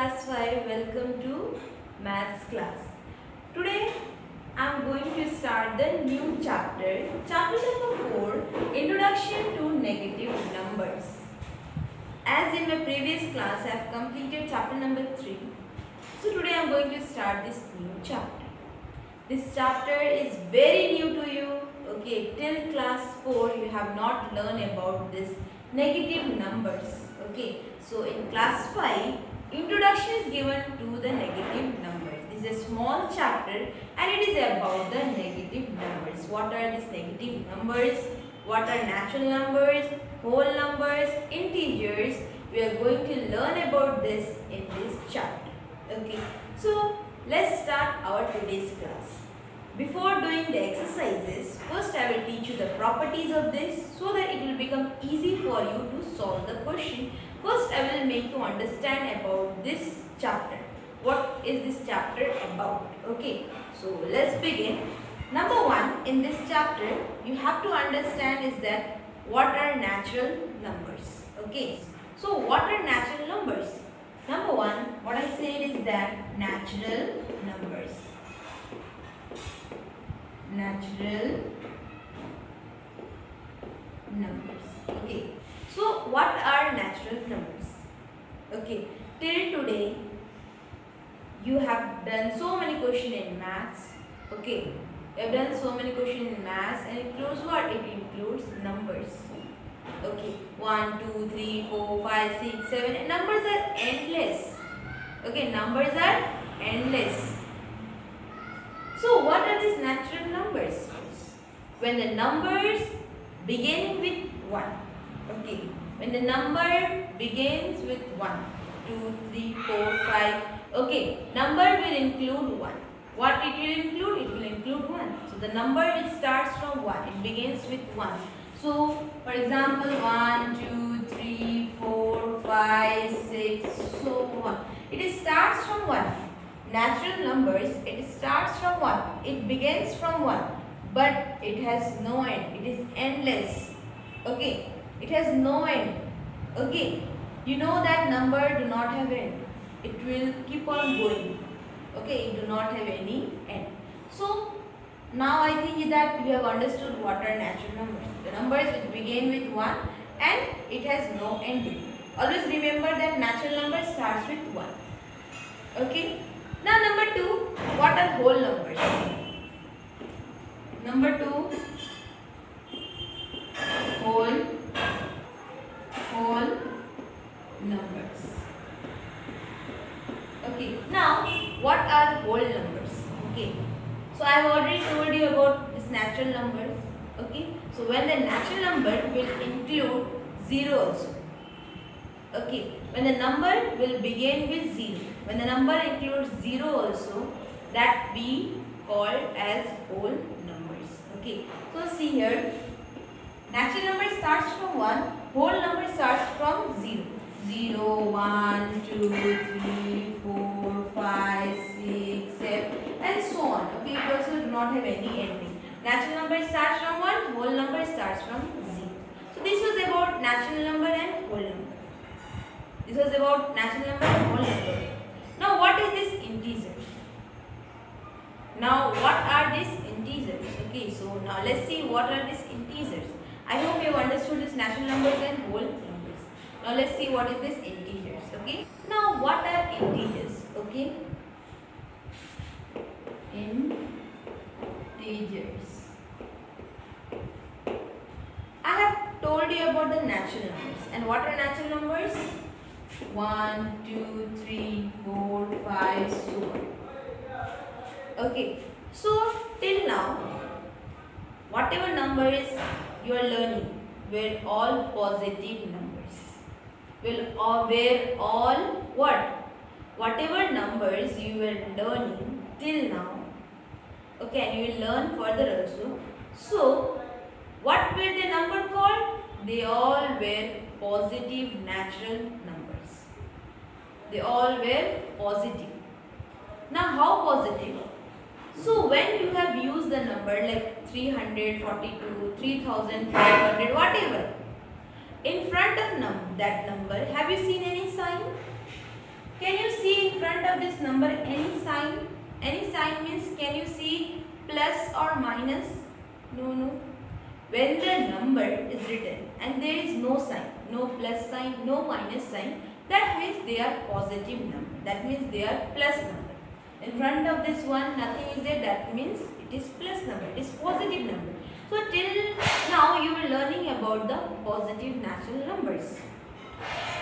class 5. Welcome to maths class. Today I am going to start the new chapter. Chapter number 4, Introduction to Negative Numbers. As in my previous class I have completed chapter number 3. So today I am going to start this new chapter. This chapter is very new to you. Okay, till class 4 you have not learned about this negative numbers. Okay, so in class 5 introduction is given to the negative numbers. This is a small chapter and it is about the negative numbers. What are these negative numbers? What are natural numbers, whole numbers, integers? We are going to learn about this in this chapter. Okay, so let's start our today's class. Before doing the exercises, first I will teach you the properties of this so that it will become easy for you to solve the question. First I will make you understand about this chapter. What is this chapter about? Okay, so let's begin. Number 1 in this chapter you have to understand is that what are natural numbers. Okay, so what are natural numbers? Number 1, what I said is that natural numbers. Natural numbers. Okay, so what are natural numbers? Okay, till today you have done so many questions in maths. Okay, you have done so many questions in maths and it includes what? It includes numbers. Okay, 1, 2, 3, 4, 5, 6, 7 and numbers are endless. Okay, numbers are endless. So what are these natural numbers? When the numbers begin with 1. Okay, when the number begins with 1, 2, 3, 4, 5. Okay, number will include 1. What it will include? It will include 1. So the number which starts from 1, it begins with 1. So for example 1, 2, 3, 4, 5, 6, so on. It starts from 1. Natural numbers, it starts from 1. It begins from 1. But it has no end. It is endless. Okay. It has no end. Okay. You know that number do not have end. It will keep on going. Okay. It do not have any end. So now I think that you have understood what are natural numbers. The numbers which begin with 1 and it has no ending. Always remember that natural number starts with 1. Okay. Now number 2, what are whole numbers? Number 2, whole numbers. Okay. Now what are whole numbers? Okay. So I have already told you about this natural numbers. Okay. So when the natural number will include 0 also. Okay. When the number will begin with 0. When the number includes 0 also, that we call as whole numbers. Okay. So see here, natural number starts from 1, whole number starts from 0. 0, 1, 2, 3, 4, 5, 6, 7 and so on. Okay. It also do not have any ending. Natural number starts from 1, whole number starts from 0. So this was about natural number and whole number. This was about natural number and whole number. Now what is this integer? Now what are these integers? Okay, so now let's see what are these integers. I hope you have understood this natural numbers and whole numbers. Now let's see what is this integers. Okay. Now what are integers? Okay. Integers. I have told you about the natural numbers. And what are natural numbers? 1, 2, 3, 4, 5, so on. Okay, so till now, whatever numbers you are learning were all positive numbers. Were all what? Whatever numbers you were learning till now. Okay, and you will learn further also. So, what were the number called? They all were positive natural numbers. They all were positive. Now how positive? So when you have used the number like 342, 3500, whatever, in front of that number, have you seen any sign? Can you see in front of this number any sign? Any sign means can you see plus or minus? No, no. When the number is written and there is no sign, no plus sign, no minus sign, that means they are positive number. That means they are plus number. In front of this one nothing is there, that means it is plus number, it is positive number. So till now you were learning about the positive natural numbers.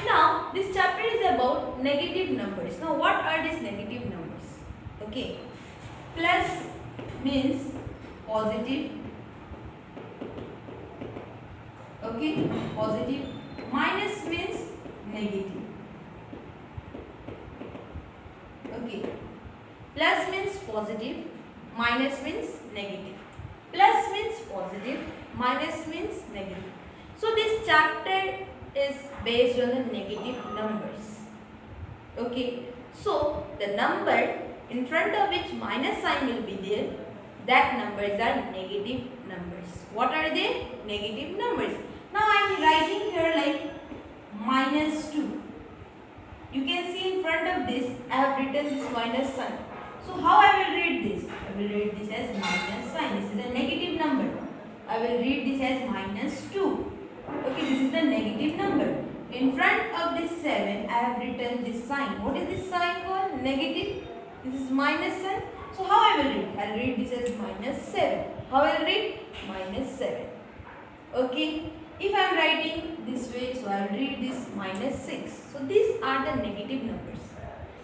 Now this chapter is about negative numbers. Now what are these negative numbers? Okay, plus means positive, okay, positive. Minus means negative, okay. Plus means positive, minus means negative. Plus means positive, minus means negative. So this chapter is based on the negative numbers. Okay, so the number in front of which minus sign will be there, that numbers are negative numbers. What are they? Negative numbers. Now I am writing here like minus 2. You can see in front of this I have written this minus sign. So how I will read this? I will read this as minus sign. This is a negative number. I will read this as minus 2. Okay, this is the negative number. In front of this 7, I have written this sign. What is this sign called? Negative. This is minus sign. So how I will read? I will read this as minus 7. How I will read? Minus 7. Okay. If I am writing this way, so I will read this minus 6. So these are the negative numbers.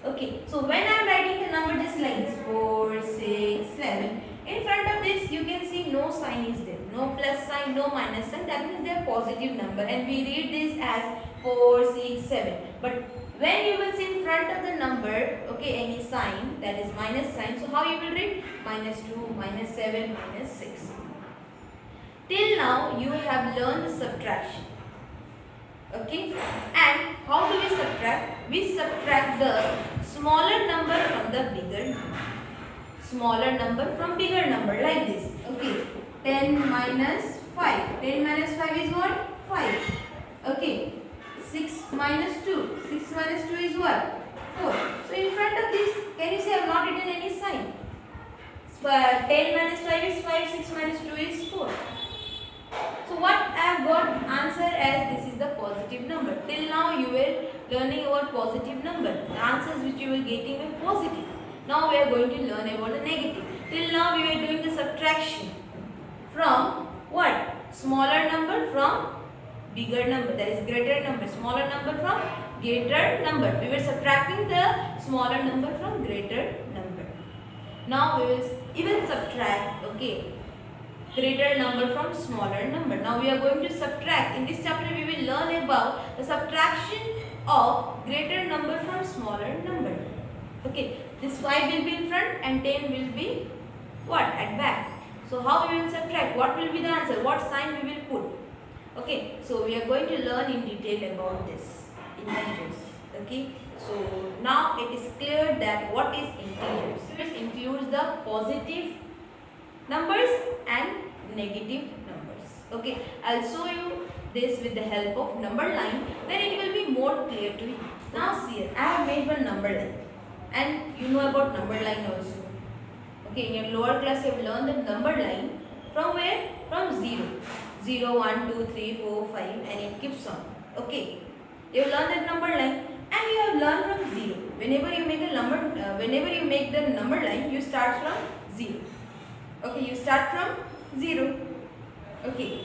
Okay. So when I am writing the number just like this, 4, 6, 7. In front of this, you can see no sign is there. No plus sign, no minus sign. That means they are positive number. And we read this as 4, 6, 7. But when you will see in front of the number, okay, any sign, that is minus sign. So how you will read? Minus 2, minus 7, minus 6. Till now, you have learned the subtraction. Okay. And how do we subtract? We subtract the smaller number from the bigger number. Smaller number from bigger number like this. Okay. 10 minus 5. 10 minus 5 is what? 5. Okay. 6 minus 2. 6 minus 2 is what? 4. So in front of this, can you see I have not written any sign? 10 minus 5 is 5. 6 minus 2 is 4. So what I have got answer as this is the positive number. Till now you were learning about positive number. The answers which you were getting were positive. Now we are going to learn about the negative. Till now we were doing the subtraction from what? Smaller number from bigger number, that is greater number. Smaller number from greater number. We were subtracting the smaller number from greater number. Now we will even subtract, okay, greater number from smaller number. Now we are going to subtract. In this chapter we will learn about the subtraction of greater number from smaller number. Okay, this 5 will be in front and 10 will be what? At back. So how we will subtract? What will be the answer? What sign we will put? Okay, so we are going to learn in detail about this integers. Okay, so now it is clear that what is integers. It includes the positive numbers and negative numbers. Okay, I'll show you this with the help of number line, then it will be more clear to you. Now see here, I have made one number line and you know about number line also. Okay, in your lower class you have learned the number line from where? From 0. 0, 1, 2, 3, 4, 5 and it keeps on. Okay, you have learned that number line and you have learned from 0. Whenever you make the number line, you start from 0. Okay, you start from 0. Okay,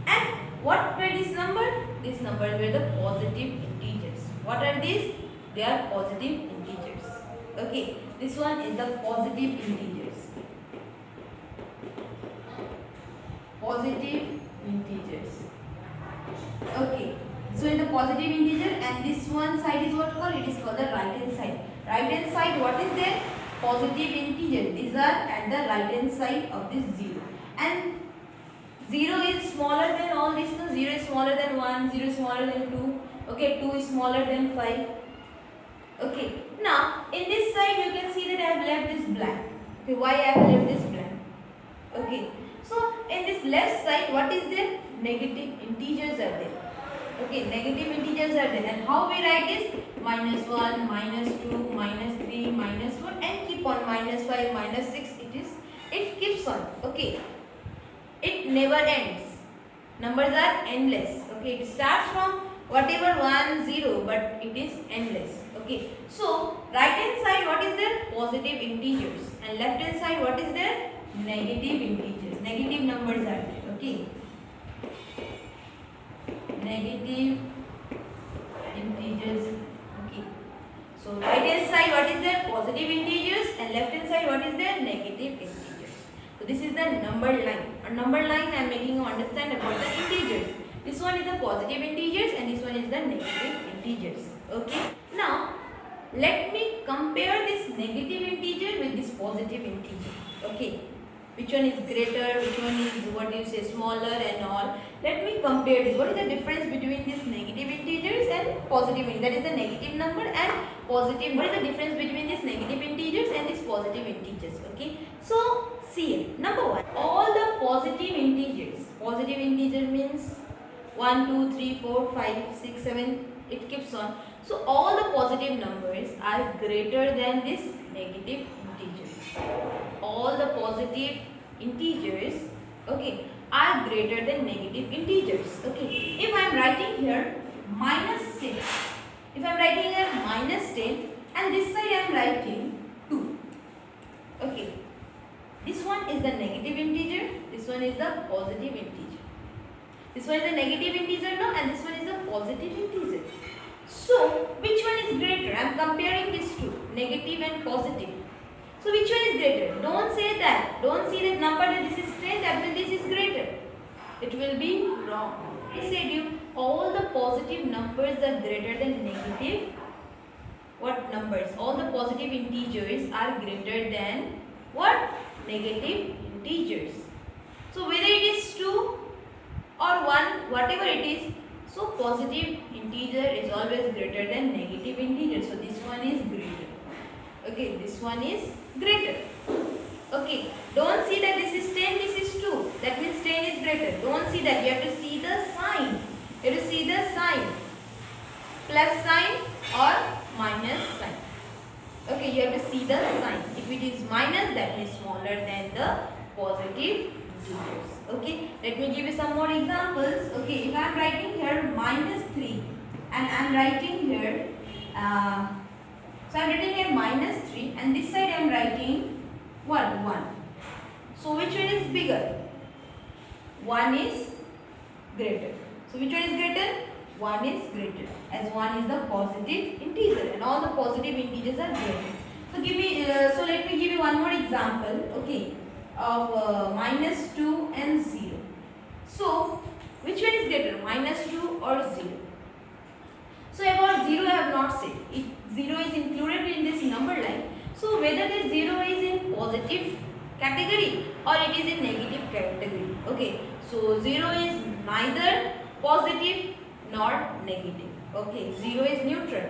and what were these numbers? These numbers were the positive integers. What are these? They are positive integers. Okay, this one is the positive integers. Positive integers. Okay, so in the positive integer and this one side is what called? It is called the right hand side. Right hand side, what is there? Positive integer. These are at the right hand side of this 0. And 0 is smaller than all these. No? 0 is smaller than 1, 0 is smaller than 2. Okay, 2 is smaller than 5. Okay, now in this side you can see that I have left this blank. Okay, why I have left this blank? Okay, so in this left side, what is there? Negative integers are there. Okay, negative integers are there. And how we write this? -1, -2, -3, -1 and keep on -5, -6. It keeps on. Okay. It never ends. Numbers are endless. Okay. It starts from whatever 1, 0, but it is endless. Okay. So right hand side what is there? Positive integers, and left hand side what is there? Negative integers. Negative numbers are there. Okay. Negative integers. Okay. So right hand side what is there? Positive integers, and left hand side what is there? Negative integers. So this is the number line. A number line I am making you understand about the integers. This one is the positive integers and this one is the negative integers. Okay. Now let me compare this negative integer with this positive integer. Okay. Which one is greater, which one is what you say smaller and all. Let me compare this. What is the difference between these negative integers and positive integers? That is the negative number and positive. What is the difference between these negative integers and these positive integers? Okay. So see it. Number one, all the positive integers. Positive integer means 1, 2, 3, 4, 5, 6, 7. It keeps on. So all the positive numbers are greater than this negative integers. All the positive integers, okay, are greater than negative integers. Okay. If I am writing here -10, if I am writing here -10 and this side I am writing 2. Okay. This one is the negative integer, this one is the positive integer. This one is the negative integer now and this one is the positive integer. So which one is greater? I am comparing these two, negative and positive. So which one is greater? Don't say that. Don't see that number that this is 10, that means this is greater. It will be wrong. I said you all the positive numbers are greater than negative. What numbers? All the positive integers are greater than what? Negative integers. So whether it is 2 or 1, whatever it is, so positive integer is always greater than negative integer. So this one is greater. Okay, this one is greater. Okay, don't see that this is 10, this is 2. That means 10 is greater. Don't see that. You have to see the sign. You have to see the sign. Plus sign or minus sign. Okay, you have to see the sign. If it is minus, that means smaller than the positive integers. Okay, let me give you some more examples. Okay, if I am writing here -3 and I am writing here so I am writing here -3 and this side I am writing what? 1. So which one is bigger? 1 is greater. So which one is greater? 1 is greater, as 1 is the positive integer and all the positive integers are greater. So give me so let me give you one more example, okay, of -2 and 0. So which one is greater, -2 or 0? So about 0 I have not said. 0 is included in this number line. So whether this 0 is in positive category or it is in negative category. Okay. So 0 is neither positive nor negative. Okay. 0 is neutral.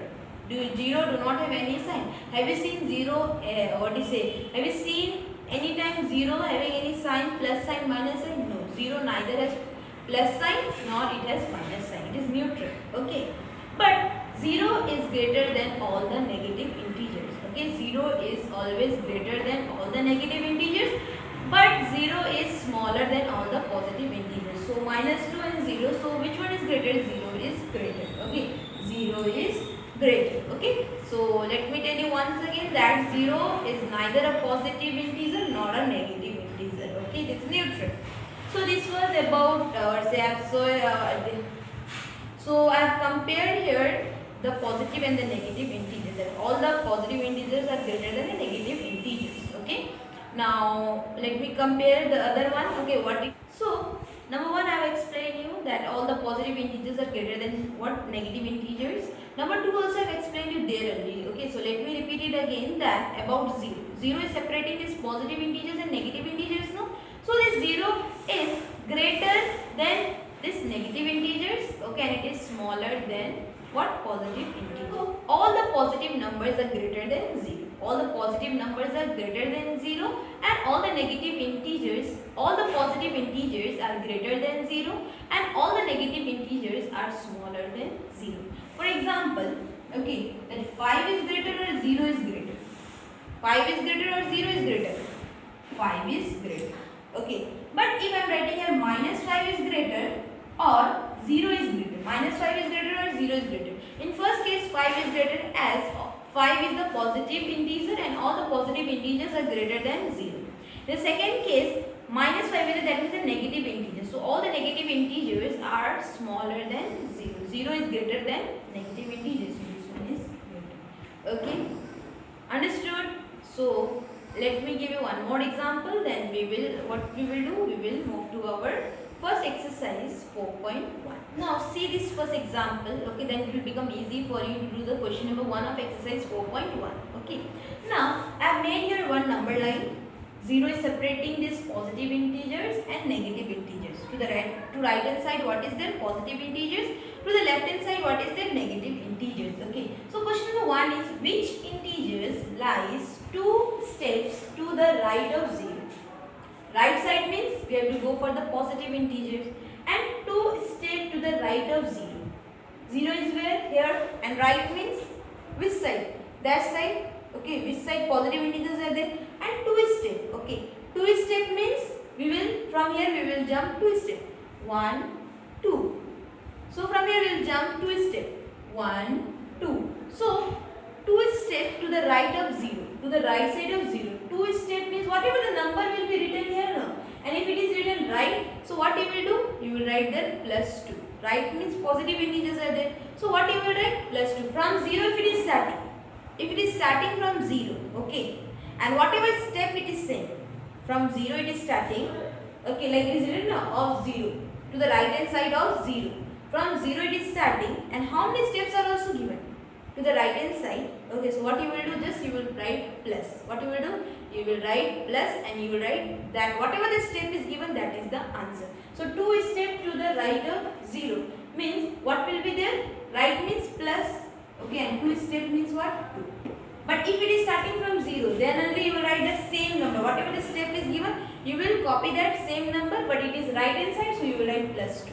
0 do not have any sign. Have you seen 0? What do you say? Have you seen any time 0 having any sign, plus sign, minus sign? No. 0 neither has plus sign nor it has minus sign. It is neutral. Okay. But 0 is greater than all the negative integers. Okay, 0 is always greater than all the negative integers, but 0 is smaller than all the positive integers. So -2 and 0. So which one is greater? 0 is greater. Okay, 0 is greater. Okay, so let me tell you once again that 0 is neither a positive integer nor a negative integer. Okay, it is neutral. So this was about so I have compared here the positive and the negative integers, and all the positive integers are greater than the negative integers. Okay. Now let me compare the other one. Okay, so number one I have explained you that all the positive integers are greater than what? Negative integers. Number two also I have explained you there only. Okay, so let me repeat it again that about 0. 0 is separating these positive integers and negative integers. No, so this 0 is greater than this negative integers. Okay, and it is smaller than what? Positive integer. So all the positive numbers are greater than 0. All the positive numbers are greater than 0 and all the negative integers, all the positive integers are greater than 0 and all the negative integers are smaller than 0. For example, Okay, that 5 is greater or 0 is greater. 5 is greater or 0 is greater. 5 is greater. Okay, but if I am writing here minus 5 is greater or 0 is greater. Minus 5 is greater or 0 is greater. In first case 5 is greater as 5 is the positive integer and all the positive integers are greater than 0. The second case minus 5 is that is a negative integer. So all the negative integers are smaller than 0. 0 is greater than negative integers. So this one is greater. Okay. Understood? So let me give you one more example, then we will move to our first exercise 4.1. Now see this first example, okay, then it will become easy for you to do the question number 1 of exercise 4.1. Okay. Now I have made here one number line. 0 is separating these positive integers and negative integers. To the right hand side what is their positive integers, to the left hand side what is their negative integers. Okay. So question number 1 is which integers lies 2 steps to the right of 0. Right side means we have to go for the positive integers and 2 steps to the right of 0. 0 is where? Here, and right means which side? That side. Okay, which side positive integers are there, and 2 step. Okay, 2 step means we will from here we will jump 2 step. 1, 2. So from here we will jump 2 step. 1, 2. So 2 step to the right of 0, to the right side of 0. 2 step means whatever the number will be written here now. And if it is written right, so what you will do? You will write there plus 2. Right means positive integers are there. So what you will write? Plus 2. From 0 if it is starting. If it is starting from 0, okay, and whatever step it is saying, from 0 it is starting, okay, like it is written now, of 0, to the right hand side of 0. From 0 it is starting, and how many steps are also given? To the right hand side, okay, so what you will do, just you will write plus. What you will do? You will write plus and you will write that whatever the step is given, that is the answer. So 2 step to the right of 0 means what will be there? Right means plus. Okay, and 2 step means what? 2. But if it is starting from 0, then only you will write the same number. Whatever the step is given, you will copy that same number, but it is right hand side, so you will write plus 2.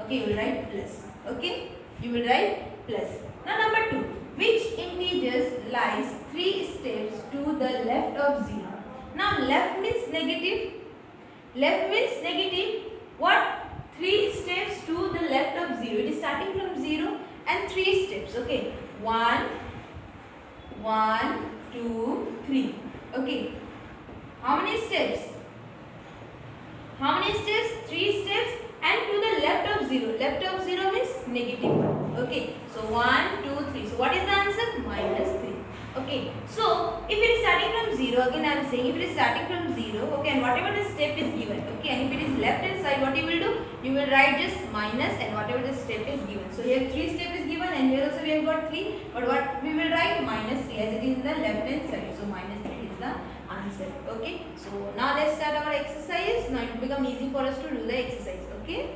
Okay, you will write plus. Okay, you will write plus. Now number 2. Which integers lies 3 steps to the left of 0? Now left means negative. Left means negative. What? 3 steps to the left of 0. It is starting from 0 and 3 steps. Okay. 1, 2, 3. Okay. How many steps? How many steps? 3 steps and to the left of 0. Left of 0 means negative 1. Okay. So 1, 2, 3. So what is the answer? Minus 3. Okay. So if it is starting from 0, again I am saying if it is starting from 0, okay, and whatever the step is given, okay, and if it is left hand side, what you will do? You will write just minus and whatever the step is given. So here 3 step is given and here also we have got 3, but what we will write? Minus 3 as it is in the left hand side. So minus 3 is the answer. Okay. So now let's start our exercise. Now it will become easy for us to do the exercise. Okay.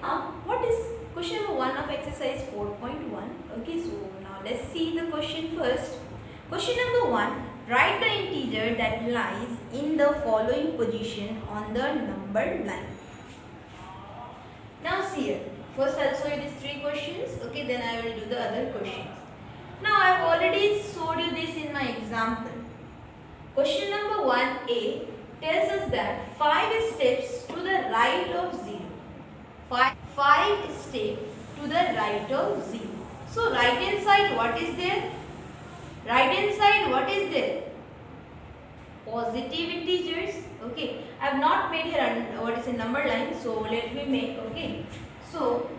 What is question number 1 of exercise 4.1? Okay. So now let's see the question first. Question number 1. Write the integer that lies in the following position on the number line. Now see here. First I will show you these 3 questions. Okay, then I will do the other questions. Now I have already showed you this in my example. Question number 1a tells us that 5 steps to the right of 0. 5 steps to the right of 0. So right hand side what is there? Right hand side what is there? Positive integers. Okay, I have not made here what is a number line, so let me make. Okay, so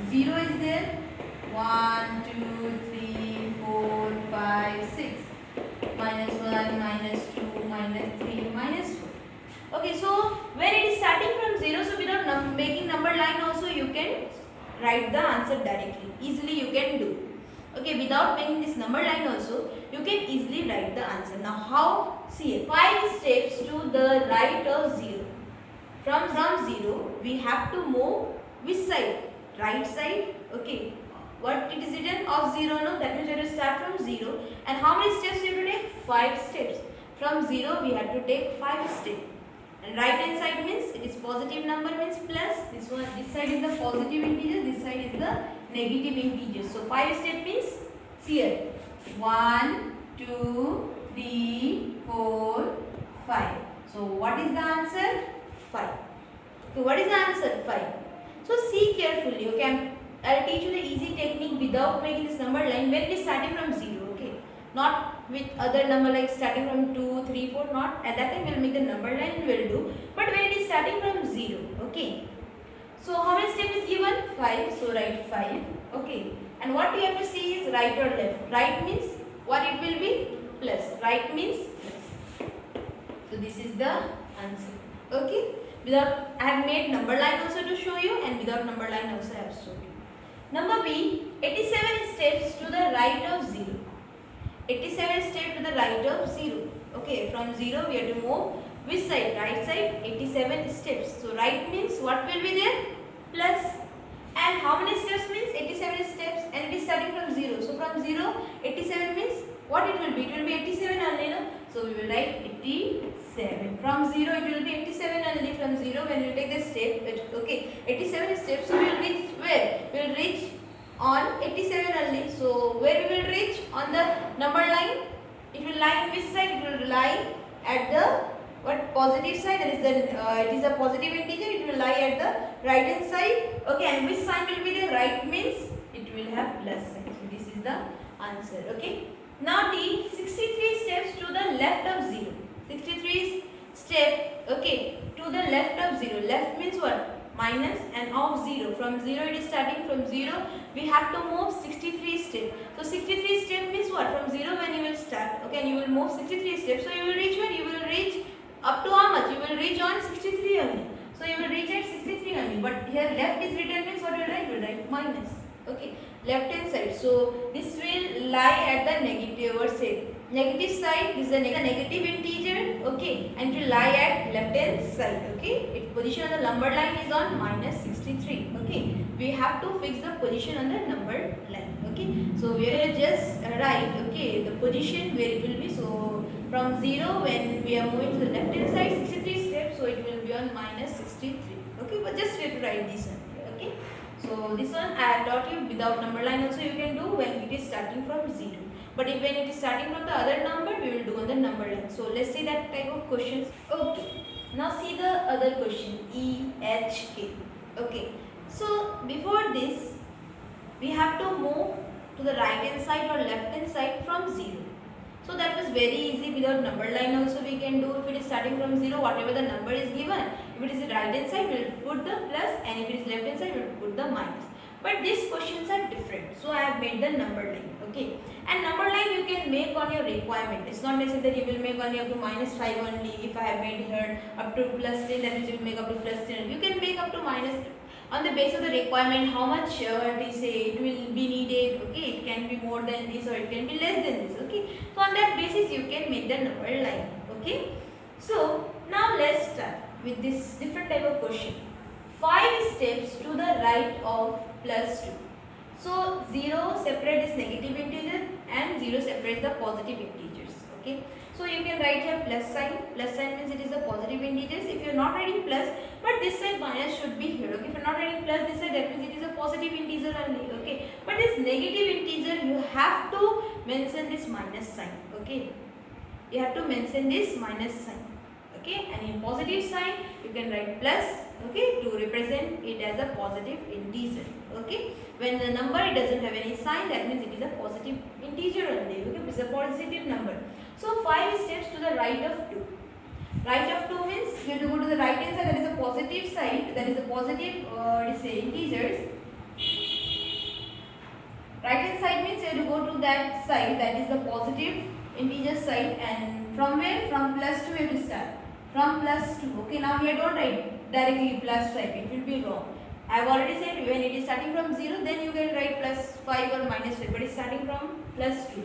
0 is there. 1, 2, 3, 4, 5, 6. Minus 1, minus 2, minus 3, minus 4. Okay, so when it is starting from 0, so without making number line also you can write the answer directly. Easily you can do. Okay, without making this number line also, you can easily write the answer. Now how? See here. 5 steps to the right of 0. From 0, we have to move which side? Right side. Okay. What it is written of 0, no? That means we have to start from 0. And how many steps we have to take? 5 steps. From 0, we have to take 5 steps. And right hand side means it is positive number means plus. This side is the positive integer, this side is the negative integers. So 5 step means here 1, 2, 3, 4, 5. So what is the answer? 5. So what is the answer? 5. So see carefully. Okay, I'll teach you the easy technique without making this number line when it is starting from 0. Okay, not with other number like starting from 2, 3, 4. Not at that time we'll make the number line will do. But when it is starting from 0. Okay. So how many steps is given? 5. So write 5. Okay. And what you have to see is right or left. Right means what it will be? Plus. Right means plus. So this is the answer. Okay. Without, I have made number line also to show you, and without number line also I have shown you. Number B, 87 steps to the right of 0. 87 steps to the right of 0. Okay, from 0 we have to move which side? Right side, 87 steps. So right means what will be there? Plus. And how many steps means? 87 steps, and it is starting from 0. So from 0, 87 means what it will be? It will be 87 only, no? So we will write 87. From 0 it will be 87 only. From 0 when we take the step, okay, 87 steps, so we will reach where? We will reach on 87 only. So where we will reach? On the number line. It will lie which side? It will lie at the what? Positive side. That is the it is a positive integer. It will lie at the right hand side. Okay, and which sign will be there? Right means it will have plus sign. So this is the answer. Okay. Now D, 63 steps to the left of 0. 63 step, okay, to the left of 0. Left means what? Minus and of 0. From 0 it is starting from 0. We have to move 63 steps. So 63 steps means what? From 0 when you will start. Okay, and you will move 63 steps. So you will reach where? You will reach up to how much? You will reach on 63 only. So you will reach at 63 only. But here left is written means what will write? You will write minus. Okay, left hand side. So this will lie at the negative or say negative side. This is a negative integer. Okay, and it will lie at left hand side. Okay, its position on the number line is on minus 63. Okay, we have to fix the position on the number line. Okay, so we will just write okay the position where it will be. So from 0 when we are moving to the left hand side 63 steps, so it will be on minus 63. Okay, but just we have to write this one. Okay. So this one I have taught you without number line also you can do when it is starting from 0. But if when it is starting from the other number, we will do on the number line. So let's see that type of questions. Okay. Now see the other question. E, H, K. Okay. So before this, we have to move to the right hand side or left hand side from 0. So that was very easy. Without number line also we can do. If it is starting from 0, whatever the number is given, if it is the right hand side, we will put the plus, and if it is left hand side, we will put the minus. But these questions are different. So I have made the number line. Okay. And number line you can make on your requirement. It's not necessary that you will make only up to minus 5 only. If I have made here up to plus 10, that means you will make up to plus 10. You can make up to minus on the basis of the requirement, how much we say it will be needed. Okay, it can be more than this or it can be less than this. Okay, so on that basis you can make the number line. Okay, so now let's start with this different type of question. 5 steps to the right of plus 2. So 0 separates this negative integer and 0 separates the positive integers. Okay, so you can write here plus sign. Plus sign means it is a positive integers. If you are not writing plus, but this side minus should be here. Okay, if you are not writing plus this side, that means it is a positive integer only. Okay, but this negative integer you have to mention this minus sign. Okay, you have to mention this minus sign. Okay, and in positive sign you can write plus. Okay, to represent it as a positive integer. Okay, when the number it doesn't have any sign, that means it is a positive integer only. Okay, it is a positive number. So 5 steps to the right of 2. Right of 2 means you have to go to the right hand side, that is a positive side, that is a positive integers. Right hand side means you have to go to that side, that is the positive integer side, and from where? From plus 2 you have to start. From plus 2. Okay, now here don't write directly plus 5, it will be wrong. I have already said when it is starting from 0, then you can write plus 5 or minus 5, but it is starting from plus 2.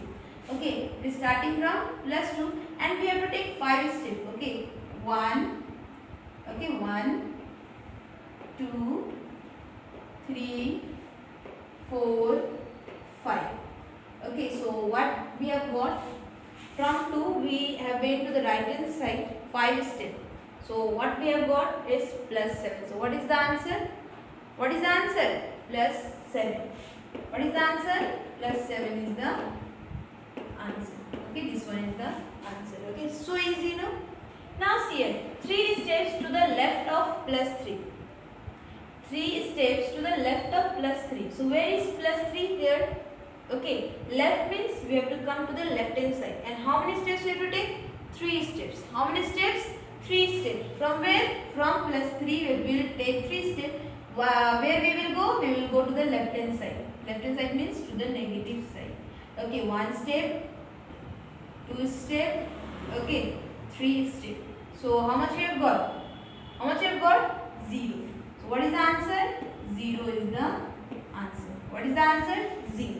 Okay, it is starting from plus 2, and we have to take 5 steps. Okay, 1, okay, 1, 2, 3, 4, 5. Okay, so what we have got? From 2 we have went to the right hand side 5 steps. So what we have got is plus 7. So what is the answer? What is the answer? Plus 7. What is the answer? Plus 7 is the answer. Okay, this one is the answer. Okay, so easy, no? Now see here, 3 steps to the left of plus 3. 3 steps to the left of plus 3. So where is plus 3 here? Okay, left means we have to come to the left hand side. And how many steps we have to take? 3 steps. How many steps? 3 steps. From where? From plus 3 we will take 3 steps. Where we will go? We will go to the left hand side. Left hand side means to the negative side. Okay, 1 step, 2 step, okay, 3 step. So how much we have got? How much we have got? 0. So what is the answer? 0 is the answer. What is the answer? 0.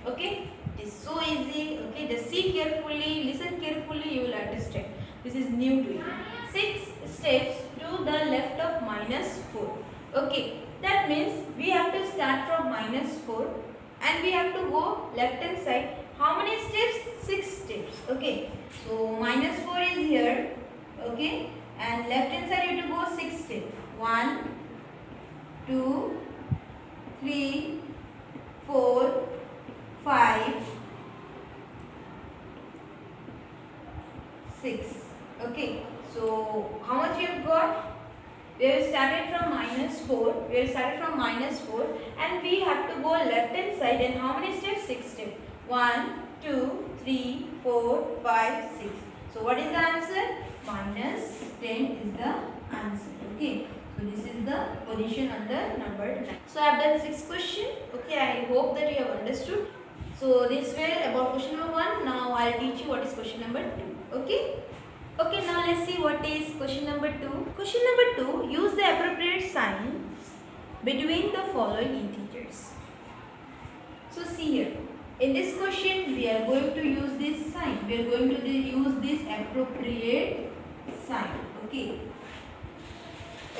Okay, it is so easy. Okay, just see carefully, listen carefully, you will understand. This is new to you. 6 steps to the left of minus 4. Okay, that means we have to start from minus 4 and we have to go left hand side. How many steps? 6 steps. Okay, so minus 4 is here. Okay, and left hand side you have to go 6 steps. 1, 2, 3, 4, 5, 6. Okay, so how much you have got? We have started from minus 4. We have started from minus 4 and we have to go left hand side. And how many steps? 6 steps. 1, 2, 3, 4, 5, 6. So what is the answer? Minus 10 is the answer. Okay. So this is the position on the number 9. So I have done 6 questions. Okay. I hope that you have understood. So this way about question number 1. Now I will teach you what is question number 2. Okay. Okay, now let's see what is question number 2. Question number 2, use the appropriate signs between the following integers. So see here, in this question we are going to use this sign. We are going to use this appropriate sign. Okay.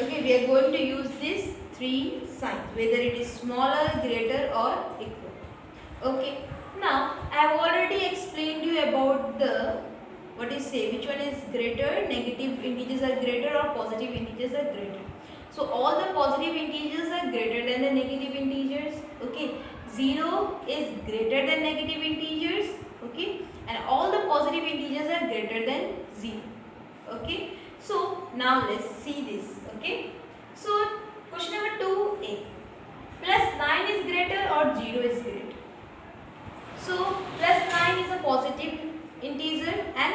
Okay, we are going to use these 3 signs, whether it is smaller, greater or equal. Okay. Now, I have already explained you about the what is say which one is greater, negative integers are greater or positive integers are greater. So all the positive integers are greater than the negative integers. Okay, 0 is greater than negative integers. Okay, and all the positive integers are greater than 0. Okay, so now let's see this. Okay, so question number 2a, plus 9 is greater or 0 is greater. So plus 9 is a positive integer and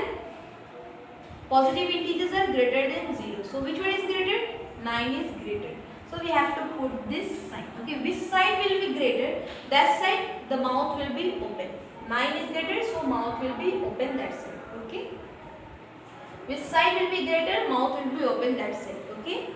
positive integers are greater than 0. So which one is greater? 9 is greater. So we have to put this sign. Okay, which side will be greater? That side the mouth will be open. 9 is greater, so mouth will be open that side. Okay. Which side will be greater? Mouth will be open that side. Okay.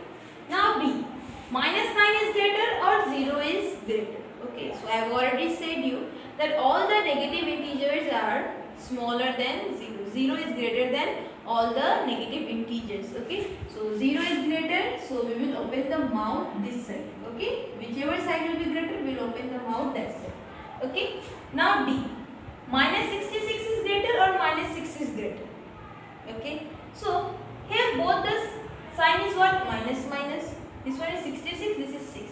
Now B. Minus 9 is greater or 0 is greater. Okay. So I have already said you that all the negative integers are smaller than 0. 0 is greater than all the negative integers. Okay. So 0 is greater. So we will open the mouth this side. Okay. Whichever side will be greater, we will open the mouth that side. Okay. Now D. Minus 66 is greater or minus 6 is greater. Okay. So here both the sign is what? Minus minus. This one is 66. This is 6.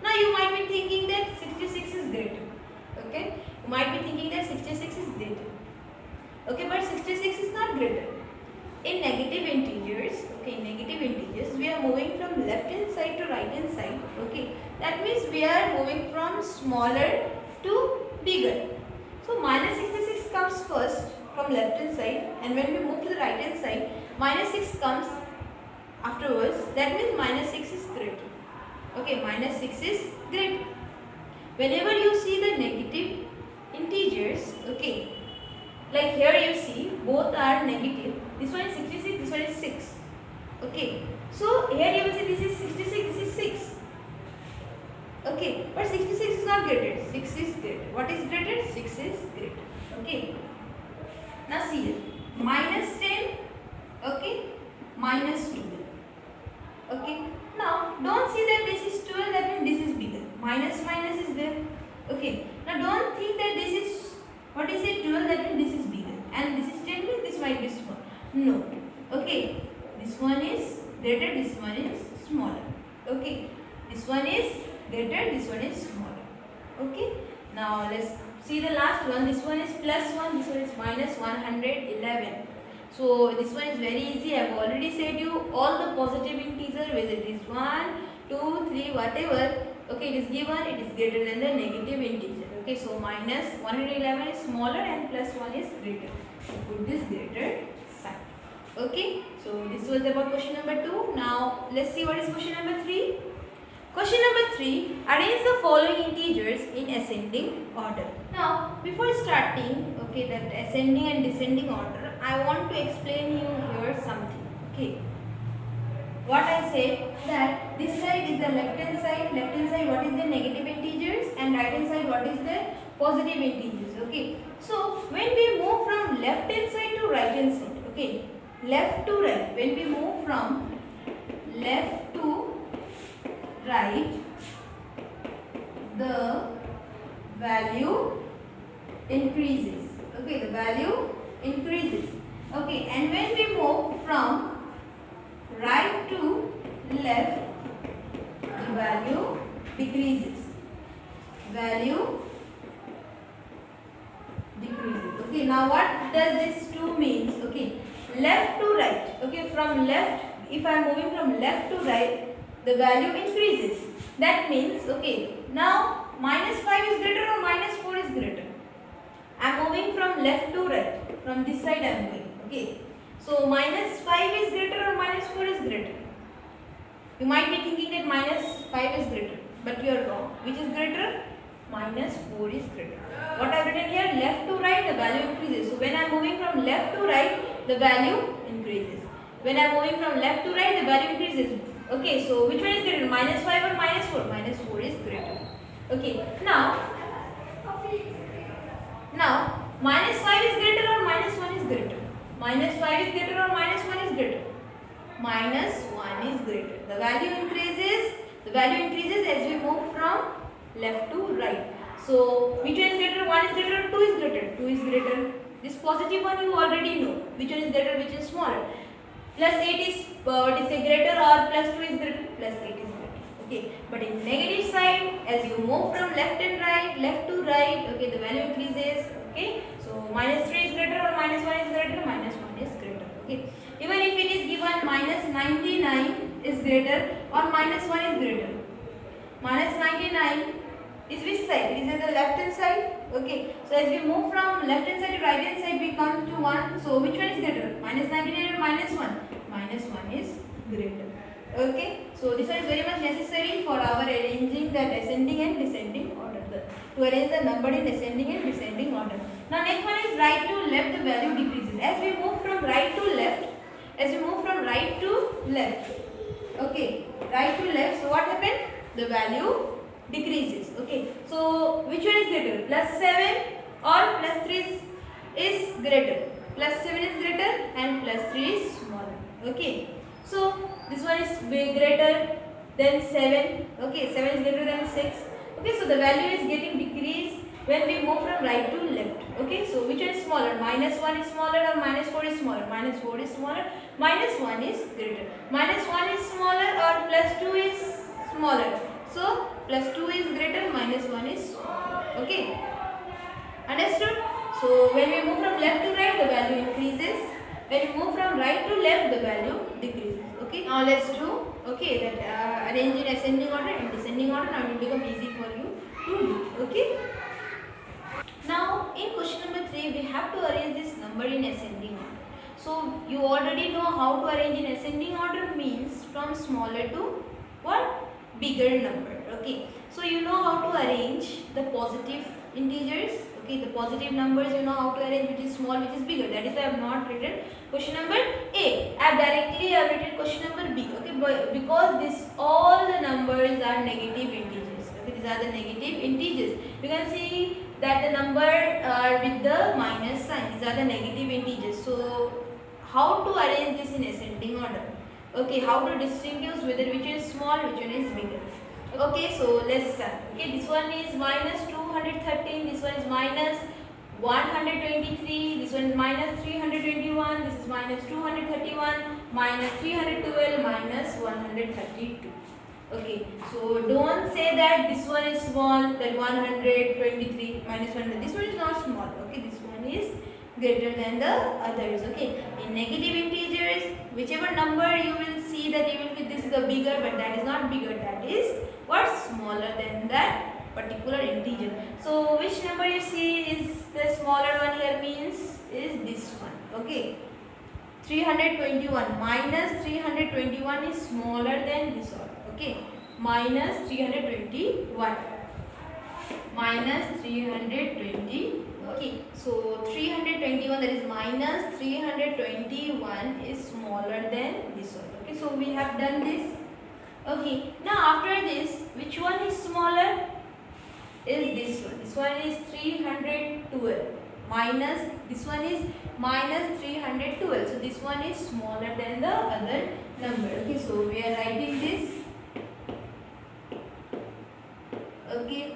Now you might be thinking that 66 is greater. Okay. You might be thinking that 66 is greater. Okay, but 66 is not greater. In negative integers, okay, in negative integers, we are moving from left hand side to right hand side. Okay, that means we are moving from smaller to bigger. So minus 66 comes first from left hand side, and when we move to the right hand side, minus 6 comes afterwards. That means minus 6 is greater. Okay, minus 6 is greater. Whenever you see the negative integers, okay, like here you see both are negative. This one is 66, this one is 6. Okay, so here you will see this is 66, this is 6. Okay, but 66 is not greater, 6 is greater. What is greater? 6 is greater. Okay, now see here, minus 10, okay, minus 12. Okay, now don't see that this is 12, that means this is bigger. Minus minus is there. Okay, now don't think that this is, what is it, 12, that means this is bigger, and this is 10 means this might be small. No. Okay, this one is greater, this one is smaller. Okay, this one is greater, this one is smaller. Okay, Now let's see the last one. This one is plus 1, this one is minus 111. So this one is very easy. I have already said you all the positive integer, whether it is 1, 2, 3, whatever. Okay, it is given, it is greater than the negative integer. Okay, so minus 111 is smaller and plus 1 is greater. So put this greater sign. Okay, so this was about question number 2. Now let's see what is question number 3. Question number 3. Arrange the following integers in ascending order. Now before starting, okay, that ascending and descending order, I want to explain you here something. Okay. What I said that this side is the left hand side what is the negative integers, and right hand side what is the positive integers. Okay, so when we move from left hand side to right hand side, okay, left to right, when we move from left to right, the value increases. Okay, the value increases. Okay, and when we move from right to left, the value decreases. Value decreases. Okay, now what does this 2 means? Okay, left to right. Okay, from left, if I am moving from left to right, the value increases. That means, okay, now minus 5 is greater or minus 4 is greater? I am moving from left to right. From this side I am going. Okay. So minus 5 is greater or minus 4 is greater? You might be thinking that minus 5 is greater, but you are wrong. Which is greater? Minus 4 is greater. What I have written here, left to right, the value increases. So when I am moving from left to right, the value increases. When I am moving from left to right, the value increases. Okay, so which one is greater? Minus 5 or minus 4? Minus 4 is greater. Okay, now minus 5 is greater or minus 1 is greater? Minus 5 is greater or minus 1 is greater? Minus 1 is greater. The value increases as we move from left to right. So which one is greater? 1 is greater or 2 is greater? 2 is greater. This positive one you already know. Which one is greater, which is smaller? Plus 8 is greater or plus 2 is greater? Plus 8 is greater. Okay. But in negative side, as you move from left and right, left to right, okay, the value increases. Okay. So minus 3 is greater or minus 1 is greater? Minus 1 is greater. Okay. Even if it is given minus 99 is greater or minus 1 is greater. Minus 99 is which side? It is in the left hand side. Okay. So as we move from left hand side to right hand side, we come to 1. So which one is greater? Minus 99 or minus 1? Minus 1 is greater. Okay. So this one is very much necessary for our arranging the ascending and descending order. To arrange the number in ascending and descending order. Now next one is right to left, the value decreases. As we move from right to left, okay, right to left, so what happened? The value decreases. Okay, so which one is greater? Plus 7 or plus 3 is greater? Plus 7 is greater and plus 3 is smaller. Okay, so this one is greater than 7. Okay, 7 is greater than 6. Okay, so the value is getting decreased when we move from right to left. Okay, so which one is smaller? Minus 1 is smaller or minus 4 is smaller? Minus 4 is smaller, minus 1 is greater. Minus 1 is smaller or plus 2 is smaller. So plus 2 is greater, minus 1 is smaller. Okay, understood? So when we move from left to right, the value increases. When we move from right to left, the value decreases. Okay, now let's do, okay, that arrange in ascending order and descending order. Now it will become easy for you to do. Okay. Now in question number 3, we have to arrange this number in ascending order. So you already know how to arrange in ascending order, means from smaller to what? Bigger number. Okay. So you know how to arrange the positive integers. Okay, the positive numbers you know how to arrange, which is small, which is bigger. That is why I have not written question number A. I have written question number B. Okay, because this all the numbers are negative integers. Okay, these are the negative integers. You can see that the number with the minus sign. These are the negative integers. So how to arrange this in ascending order? Okay, how to distinguish whether which is small, which one is bigger? Okay, so let's start. Okay, this one is minus 213, this one is minus 123, this one is minus 321, this is minus 231, minus 312, minus 132. Okay, so don't say that this one is small, that 123 minus 100. This one is not small. Okay, this one is greater than the others. Okay, in negative integers, whichever number you will see that you will be this is the bigger, but that is not bigger. That is what smaller than that particular integer. So which number you see is the smaller one here means is this one. Okay. 321 minus 321 is smaller than this one. Okay, minus 321 minus 320. Okay, so 321, that is minus 321 is smaller than this one. Okay, so we have done this. Okay, now after this, which one is smaller? Is this one. This one is 312 minus, this one is minus 312. So this one is smaller than the other number. Okay, so we are writing this. Okay,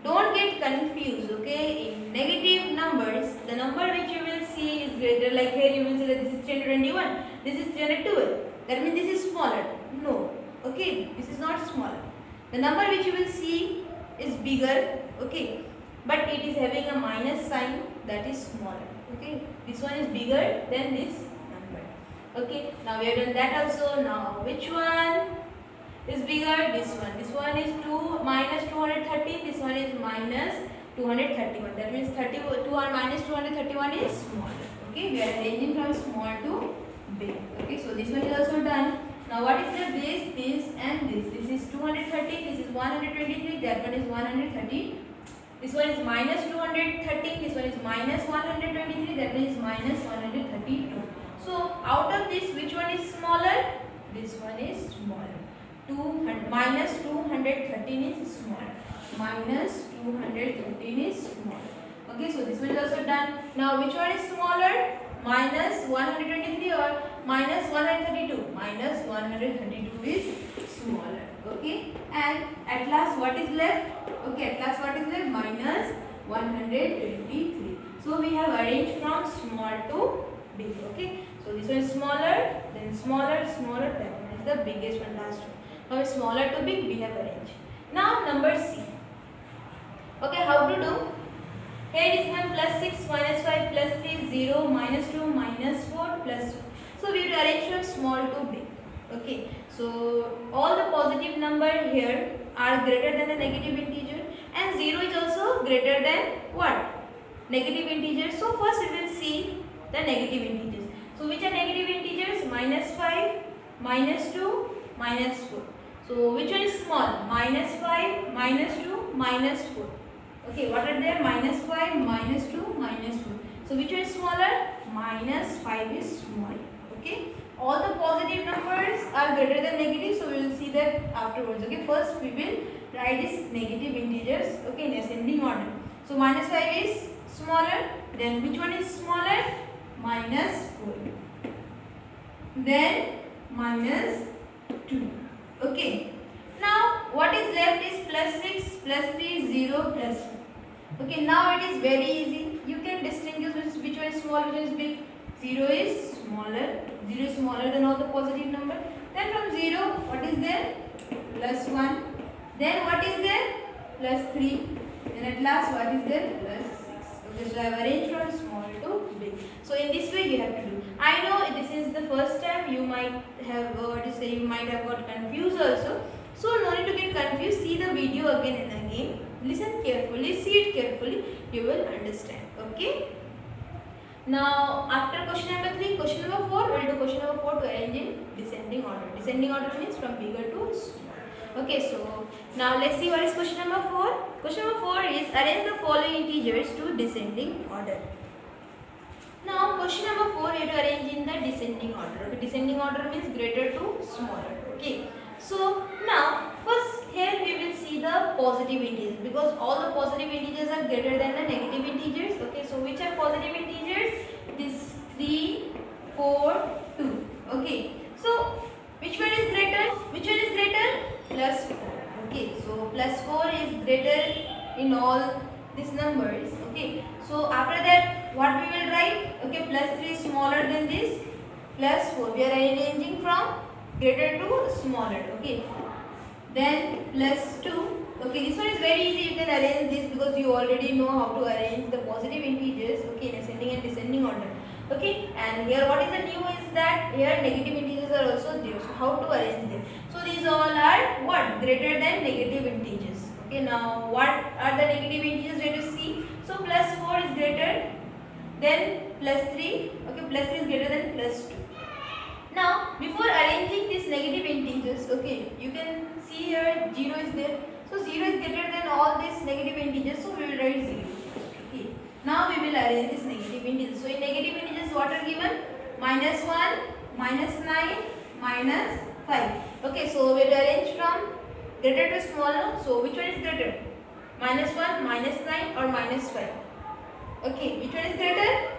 don't get confused. Okay, in negative numbers, the number which you will see is greater. Like here you will see that this is 321, this is 312. That means this is smaller. No. Okay, this is not smaller. The number which you will see is bigger. Okay, but it is having a minus sign, that is smaller. Okay, this one is bigger than this number. Okay, now we have done that also. Now which one is bigger? This one. This one is 2 minus 213. This one is minus 231. That means 32 minus 231 is smaller. Okay, we are arranging from small to big. Okay, so this one is also done. Now what is the base? This and this. This is 213. This is 123. That one is 130. This one is minus 213. This one is minus 123. That one is minus 132. So out of this, which one is smaller? This one is smaller. Minus 213 is smaller. Minus 213 is smaller. Okay, so this one is also done. Now which one is smaller? Minus 123 or minus 132? Minus 132 is smaller. Okay, and at last what is left? Okay, at last what is left? Minus 123. So we have arranged from small to big. Okay, so this one is smaller, then smaller, smaller, that one is the biggest one, last one. Now smaller to big we have arranged. Now number C. Okay, how to do? Here it is given plus 6 minus 5 plus 3 0 minus 2 minus 4 plus 2. So we will arrange from small to big. Okay, so all the positive number here are greater than the negative integer, and 0 is also greater than what? Negative integer. So first we will see the negative integers. So which are negative integers? Minus 5, minus 2, minus 4. So which one is small? Minus 5, minus 2, minus 4. Okay, what are there? Minus 5, minus 2, minus 4. So which one is smaller? Minus 5 is smaller. Okay, all the positive numbers are greater than negative, so we will see that afterwards. Okay, first we will write this negative integers, okay, in ascending order. So minus 5 is smaller, then which one is smaller? Minus 4. Then minus 2. Okay, now what is left is plus 6, plus 3, 0, plus 2. Okay, now it is very easy. You can distinguish which one is small, which one is big. 0 is smaller. 0 is smaller than all the positive number. Then from 0, what is there? Plus 1. Then what is there? Plus 3. Then at last, what is there? Plus 6. Okay, so I have arranged from small to big. So in this way you have to do. I know this is the first time, you might have you might have got confused also. So no need to get confused. See the video again and again. Listen carefully, see it carefully. You will understand. Okay. Now after question number 3, question number 4, we will do question number 4 to arrange in descending order. Descending order means from bigger to small. Okay, so now let's see what is question number 4. Question number 4 is arrange the following integers to descending order. Now question number 4 we have to arrange in the descending order. Okay, descending order means greater to smaller. Okay, so now first here we will see the positive integers, because all the positive integers are greater than the negative integers. Okay, so which are positive integers? This 3, 4, 2. Okay, so which one is greater? Which one is greater? Plus 4. Okay, so plus 4 is greater in all these numbers. Okay, so after that what we will write? Okay, plus 3 is smaller than this, plus 4. We are arranging from greater to smaller. Okay, then plus 2. Okay, this one is very easy. You can arrange this because you already know how to arrange the positive integers, okay, in ascending and descending order. Okay, and here what is the new is that here negative integers are also there. So how to arrange them? So these all are what? Greater than negative integers. Okay, now what are the negative integers? We have to see. So plus 4 is greater than plus 3. Okay, plus 3 is greater than plus 2. Now before arranging these negative integers, okay, you can see here 0 is there. So 0 is greater than all these negative integers. So we will write 0. Okay. Now we will arrange this negative integers. So in negative integers what are given? Minus 1, minus 9, minus 5. Okay, so we will arrange from greater to smaller. So which one is greater? Minus 1, minus 9 or minus 5? Okay, which one is greater?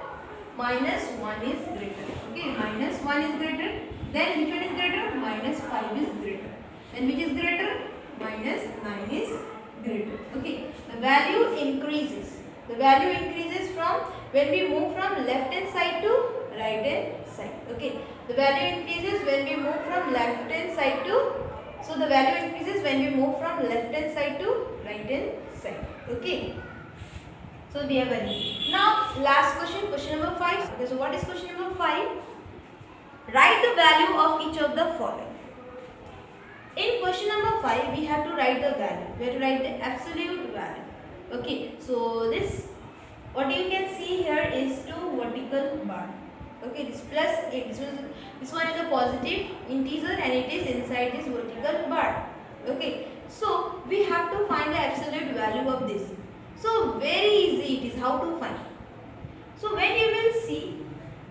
Minus 1 is greater. Okay, minus 1 is greater. Then which one is greater? Minus 5 is greater. Then which is greater? Minus 9 is greater. Okay, the value increases. The value increases from when we move from left hand side to right hand side. Okay, the value increases when we move from left hand side to, so the value increases when we move from left hand side to right hand side. Okay, so we have arranged. Now last question, question number 5. Okay, so what is question number 5? Write the value of each of the following. In question number 5, we have to write the value. We have to write the absolute value. Okay, so this, what you can see here is 2 vertical bar. Okay, this plus 8. This one is a positive integer and it is inside this vertical bar. Okay, so we have to find the absolute value of this. So very easy it is how to find. So when you will see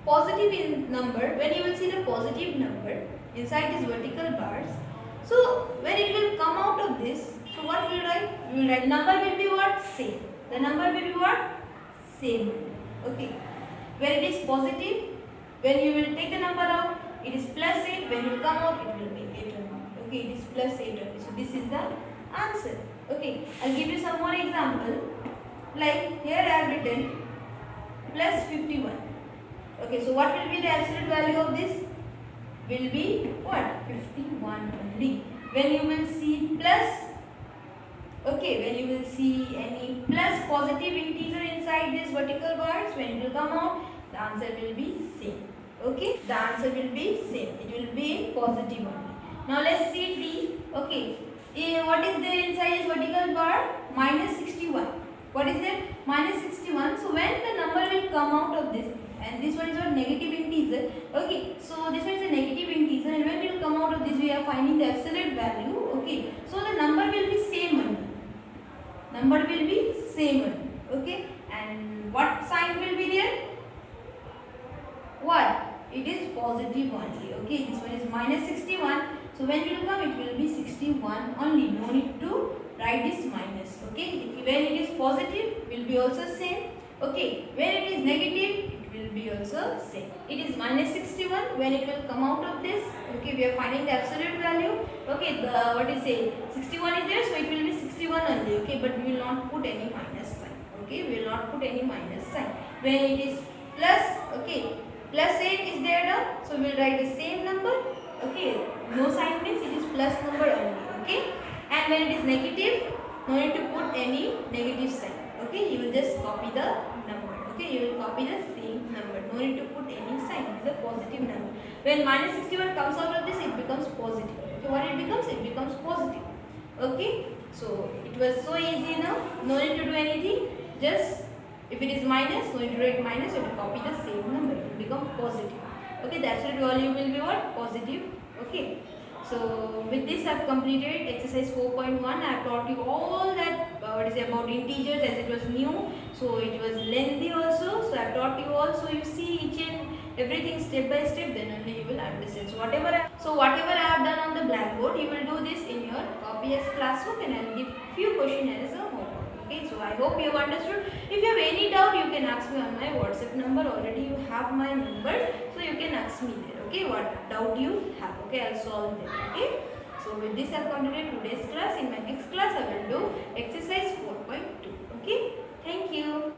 positive in number, when you will see the positive number inside these vertical bars, so when it will come out of this, so what will write? We will write number will be what? Same. The number will be what? Same. Okay. When it is positive, when you will take the number out, it is plus 8. When you come out, it will be 8 only. Okay, it is plus 8 only. So this is the answer. Okay, I'll give you some more example. Like here I have written plus 51. Okay, so what will be the absolute value of this? Will be what? 51 only. When you will see plus, okay, when you will see any plus positive integer inside these vertical bars, when it will come out, the answer will be same. Okay, the answer will be same. It will be positive only. Now let's see D. Okay, what is there inside this vertical bar? Minus 61. What is that? Minus 61. So when the number will come out of this, and this one is a negative integer. Okay, so this one is a negative integer, and when it will come out of this, we are finding the absolute value. Okay, so the number will be same only. Number will be same only. Okay, and what sign will be there? What? It is positive only. Okay, this one is minus 61. So when it will come, it will be 61 only. No need to write this minus. Okay, when it is positive, will be also same. Okay, when it is negative, will be also same. It is minus 61 when it will come out of this. Okay, we are finding the absolute value. Okay, the what is say 61 is there, so it will be 61 only. Okay, but we will not put any minus sign. Okay, we will not put any minus sign. When it is plus, okay, plus 8 is there now, so we will write the same number. Okay, no sign means it is plus number only. Okay, and when it is negative, no need to put any negative sign. Okay, you will just copy the number. Okay, you will copy the same number. No need to put any sign. It is a positive number. When minus 61 comes out of this, it becomes positive. Okay, what it becomes? It becomes positive. Okay, so it was so easy now. No need to do anything. Just if it is minus, no need to write minus. You have to copy the same number. It will become positive. Okay, the absolute value will be what? Positive. Okay. So with this I have completed exercise 4.1. I have taught you all that what is about integers, as it was new, so it was lengthy also. So I have taught you all, so you see each and everything step by step, then only you will understand. So whatever I have done on the blackboard, you will do this in your copy as classwork, and I will give few questions as a homework. Okay, so I hope you have understood. If you have any doubt, you can ask me on my WhatsApp number. Already you have my number, so you can ask me there. Okay, what doubt you have. Okay, I'll solve them. Okay, so with this I have completed today's class. In my next class I will do exercise 4.2. Okay, thank you.